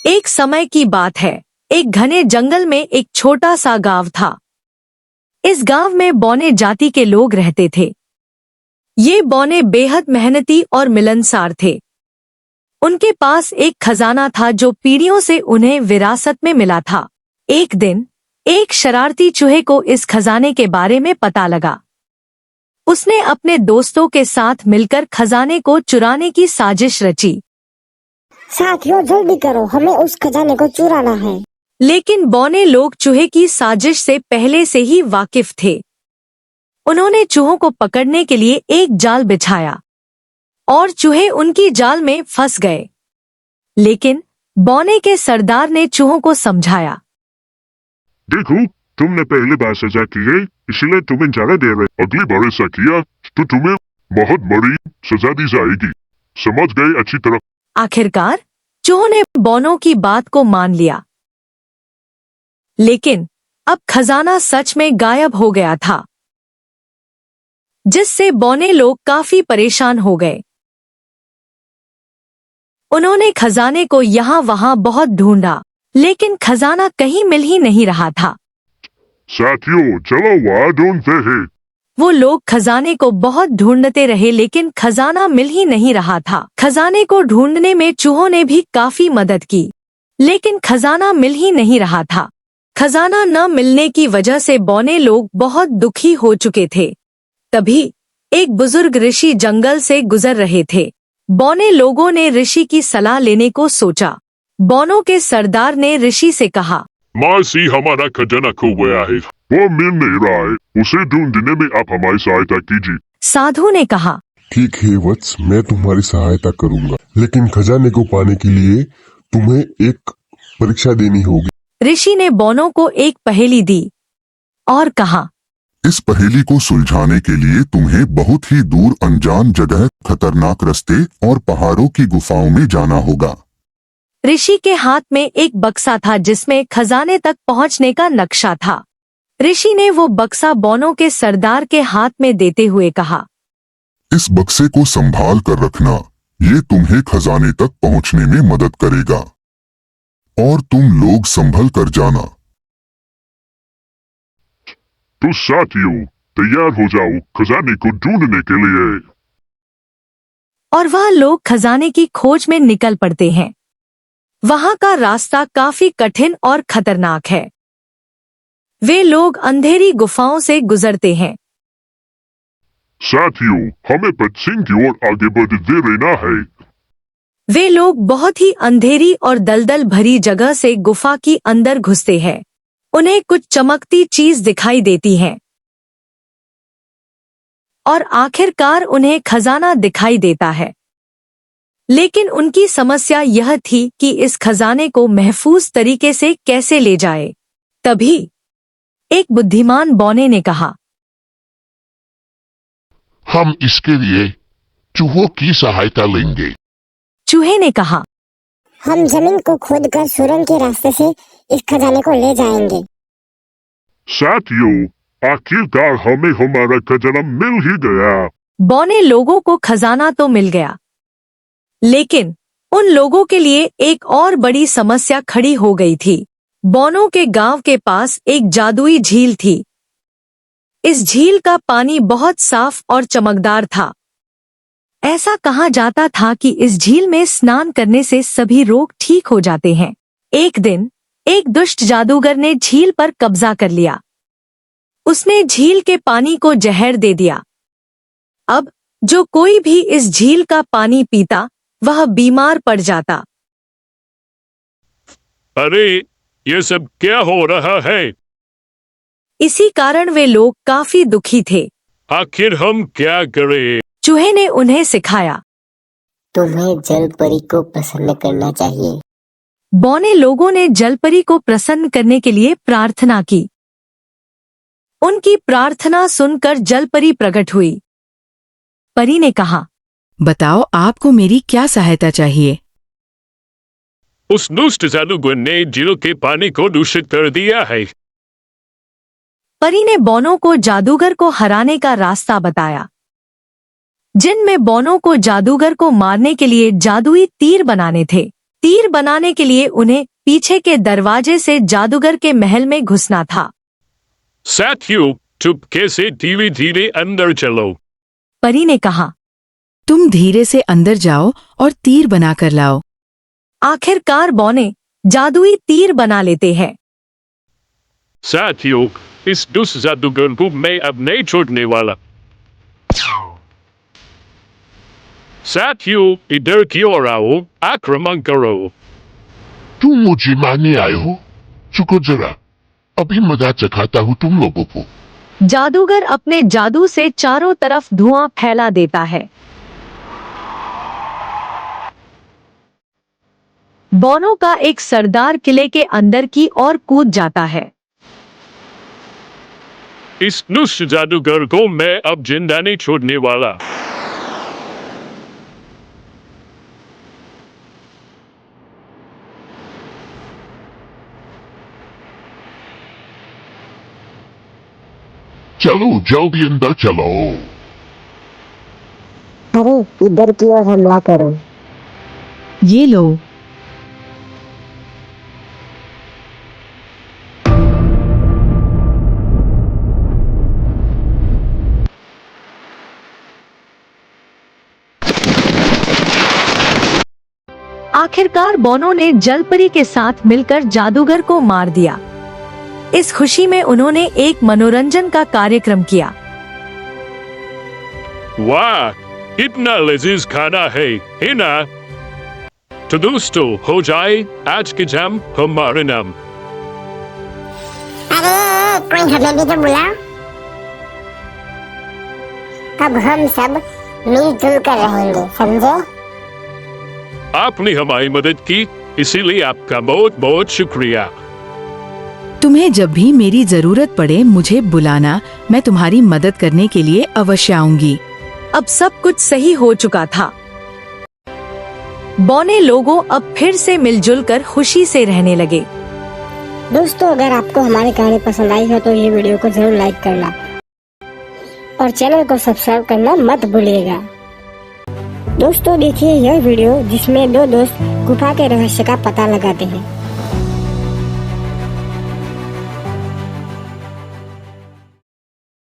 एक समय की बात है, एक घने जंगल में एक छोटा सा गांव था। इस गांव में बौने जाति के लोग रहते थे। ये बौने बेहद मेहनती और मिलनसार थे। उनके पास एक खजाना था जो पीढ़ियों से उन्हें विरासत में मिला था। एक दिन एक शरारती चूहे को इस खजाने के बारे में पता लगा। उसने अपने दोस्तों के साथ मिलकर खजाने को चुराने की साजिश रची। साथियों जल्दी करो, हमें उस खजाने को चुराना है। लेकिन बौने लोग चूहे की साजिश से पहले से ही वाकिफ थे। उन्होंने चूहों को पकड़ने के लिए एक जाल बिछाया और चूहे उनकी जाल में फंस गए। लेकिन बौने के सरदार ने चूहों को समझाया। देखो, तुमने पहली बार सजा की है, इसलिए तुम्हें ज्यादा दे रहे। अगली बार ऐसा किया तो तुम्हें बहुत बड़ी सजा दी जाएगी। समझ गए अच्छी तरह? आखिरकार चूहों ने बौनों की बात को मान लिया। लेकिन अब खजाना सच में गायब हो गया था, जिससे बौने लोग काफी परेशान हो गए। उन्होंने खजाने को यहाँ वहाँ बहुत ढूंढा, लेकिन खजाना कहीं मिल ही नहीं रहा था। साथियों चलो वहाँ ढूंढते हैं। वो लोग खजाने को बहुत ढूंढते रहे, लेकिन खजाना मिल ही नहीं रहा था। खजाने को ढूंढने में चूहों ने भी काफी मदद की, लेकिन खजाना मिल ही नहीं रहा था। खजाना न मिलने की वजह से बौने लोग बहुत दुखी हो चुके थे। तभी एक बुजुर्ग ऋषि जंगल से गुजर रहे थे। बौने लोगों ने ऋषि की सलाह लेने को सोचा। बौनों के सरदार ने ऋषि से कहा, मासी, हमारा खजाना खो गया है, वो मिल नहीं रहा है, उसे ढूंढने में आप हमारी सहायता कीजिए। साधु ने कहा, ठीक है वत्स, मैं तुम्हारी सहायता करूंगा, लेकिन खजाने को पाने के लिए तुम्हें एक परीक्षा देनी होगी। ऋषि ने बौनों को एक पहेली दी और कहा, इस पहेली को सुलझाने के लिए तुम्हें बहुत ही दूर अनजान जगह, खतरनाक रास्ते और पहाड़ों की गुफाओं में जाना होगा। ऋषि के हाथ में एक बक्सा था जिसमें खजाने तक पहुंचने का नक्शा था। ऋषि ने वो बक्सा बौनों के सरदार के हाथ में देते हुए कहा, इस बक्से को संभाल कर रखना, ये तुम्हें खजाने तक पहुंचने में मदद करेगा, और तुम लोग संभल कर जाना। तो साथियों तैयार हो जाओ खजाने को ढूंढने के लिए। और वह लोग खजाने की खोज में निकल पड़ते हैं। वहां का रास्ता काफी कठिन और खतरनाक है। वे लोग अंधेरी गुफाओं से गुजरते हैं। साथियों हमें पश्चिम की ओर आगे बढ़ते रहना है। वे लोग बहुत ही अंधेरी और दलदल भरी जगह से गुफा की अंदर घुसते हैं। उन्हें कुछ चमकती चीज दिखाई देती है और आखिरकार उन्हें खजाना दिखाई देता है। लेकिन उनकी समस्या यह थी कि इस खजाने को महफूज तरीके से कैसे ले जाए। तभी एक बुद्धिमान बौने ने कहा, हम इसके लिए चूहों की सहायता लेंगे। चूहे ने कहा, हम जमीन को खोदकर सुरंग के रास्ते से इस खजाने को ले जाएंगे। साथियों आखिरकार हमें हमारा खजाना मिल ही गया। बौने लोगों को खजाना तो मिल गया, लेकिन उन लोगों के लिए एक और बड़ी समस्या खड़ी हो गई थी। बौनों के गांव के पास एक जादुई झील थी। इस झील का पानी बहुत साफ और चमकदार था। ऐसा कहा जाता था कि इस झील में स्नान करने से सभी रोग ठीक हो जाते हैं। एक दिन एक दुष्ट जादूगर ने झील पर कब्जा कर लिया। उसने झील के पानी को जहर दे दिया। अब जो कोई भी इस झील का पानी पीता वह बीमार पड़ जाता। अरे ये सब क्या हो रहा है? इसी कारण वे लोग काफी दुखी थे। आखिर हम क्या करें? चूहे ने उन्हें सिखाया, तुम्हें जलपरी को प्रसन्न करना चाहिए। बौने लोगों ने जलपरी को प्रसन्न करने के लिए प्रार्थना की। उनकी प्रार्थना सुनकर जलपरी प्रकट हुई। परी ने कहा, बताओ आपको मेरी क्या सहायता चाहिए। उस दुष्ट जादूगर ने झील के पानी को दूषित कर दिया है। परी ने बौनों को जादूगर को हराने का रास्ता बताया, जिनमें बौनों को जादूगर को मारने के लिए जादुई तीर बनाने थे। तीर बनाने के लिए उन्हें पीछे के दरवाजे से जादूगर के महल में घुसना था। साथियों, चुपके से धीरे धीरे अंदर चलो। परी ने कहा। तुम धीरे से अंदर जाओ और तीर बनाकर लाओ। आखिरकार बौने जादुई तीर बना लेते हैं। साथियों, इस दुष्ट जादूगर को मैं अब नहीं छोड़ने वाला। साथियों, इधर की ओर आओ, आक्रमण करो। तुम मुझे मारने आए हो? चुको जरा, अभी मजा चखाता हूँ तुम लोगों को। जादूगर अपने जादू से चारों तरफ धुआं फैला देता है। बोनो का एक सरदार किले के अंदर की ओर कूद जाता है। इस दुष्ट जादूगर को मैं अब जिंदा नहीं छोड़ने वाला। चलो जल्दी अंदर चलो। अरे इधर की ओर हमला करो। ये लो। आखिरकार बोनो ने जलपरी के साथ मिलकर जादूगर को मार दिया। इस खुशी में उन्होंने एक मनोरंजन का कार्यक्रम किया। वाह, कितना लजीज खाना है ना? तो दोस्तों, हो जाए आज के जाम हमारे नाम। अरे कोई हमें भी तो बुलाओ। अब हम सब मिलजुल कर रहेंगे, समझे? आपने हमारी मदद की, इसीलिए आपका बहुत बहुत शुक्रिया। तुम्हें जब भी मेरी जरूरत पड़े मुझे बुलाना, मैं तुम्हारी मदद करने के लिए अवश्य आऊंगी। अब सब कुछ सही हो चुका था। बौने लोगों अब फिर से मिलजुल कर खुशी से रहने लगे। दोस्तों, अगर आपको हमारी कहानी पसंद आई हो तो ये वीडियो को जरूर लाइक करना और चैनल को सब्सक्राइब करना मत भूलिएगा। दोस्तों देखिए यह वीडियो जिसमें दो दोस्त गुफा के रहस्य का पता लगाते हैं।